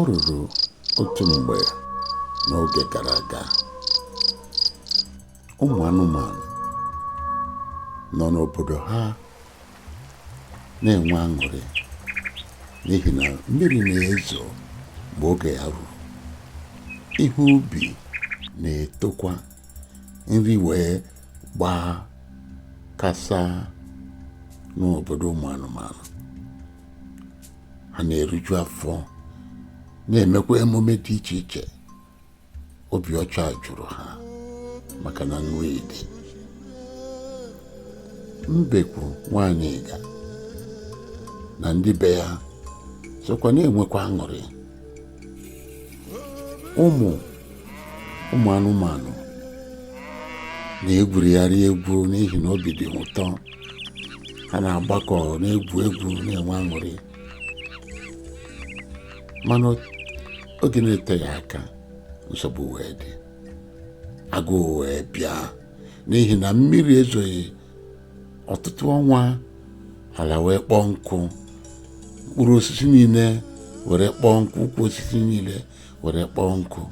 O ruru otu mgbe n'oge gara aga, ụmụ anụmanụ nọ n'obodo ha na-enwe aṅụrị n'ihi na mmiri na-ezo mgbe oge ya ruru. Ihe ubi na-etokwa, nri wee gbaa kasa n'obodo ụmụ anụmanụ. Ha na-eriju afọ, na-emekwa emume dị iche iche. Obi ọcha juru ha maka na nri dị. Mbekwu nwanyị ga na ndị be ya sokwa na-enwekwa aṅụrị. Ụmụ anụmanụ na-egwurigharị egwu n'ihi na obi dị ụtọ. Ha na-agbakọ na-egwu egwu na-enwe aṅụrị. Mana oge na-eteghị aka, nsogbu wee dị. Agụụ wee bịa n'ihi na mmiri ezoghị ọtụtụ ọnwa. Ala wee kpọọ nkụ, mkpụrụ osisi niile were kpọọ nkụ, ukwu osisi niile were kpọọ nkụ.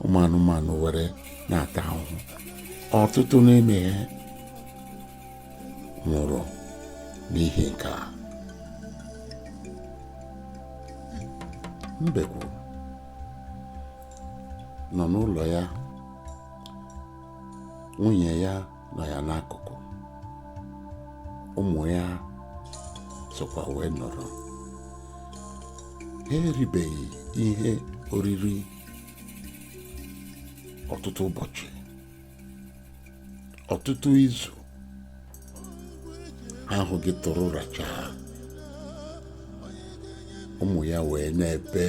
Ụmụ anụmanụ were na-ata ahụhụ. Ọtụtụ n'ime ha nwụrụ n'ihi nke a. Mbekwu nọ n'ụlọ ya, nwunye ya nọ ya n'akụkụ, ụmụ ya sokwa wee nọrọ. Ha eribeghị ihe oriri ọtụtụ ụbọchị, ọtụtụ izu. Ha ahụghị tụrụ rachaa. Ụmụ ya wee na-ebe,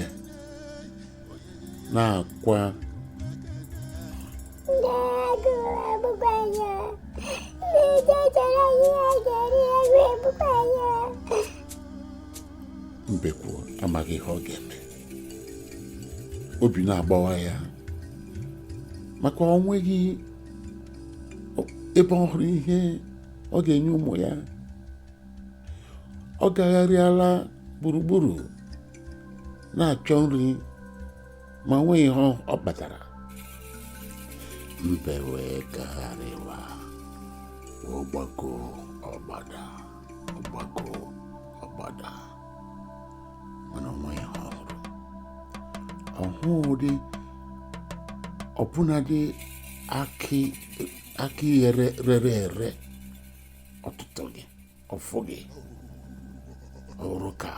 na-akwa. Mbekwu amaghị ihe ọ ga-eme. Obi na-agbawa ya maka o nweghị ebe ọhụrụ ihe ọ ga-enye ụmụ ya. Ọ gagharịala gburugburu na-achọ nri ma nweghị ihe ọ kpatara. Mbe wee gagharịwa ọgbakọ ọgbada mana onweghị ihe ọhụrụ. Ọhụụ dị ọbụnadị akị rere ere ọtụtụ gị, ọfụ gị, ọrụ ka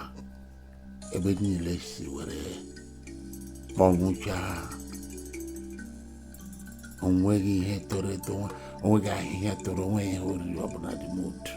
ebe niile si were kpọnwụchaa. Onweghị ihe toro eto, onweghị ahịhịa toro, onweghị ihe oriri ọbụla dị n'otu.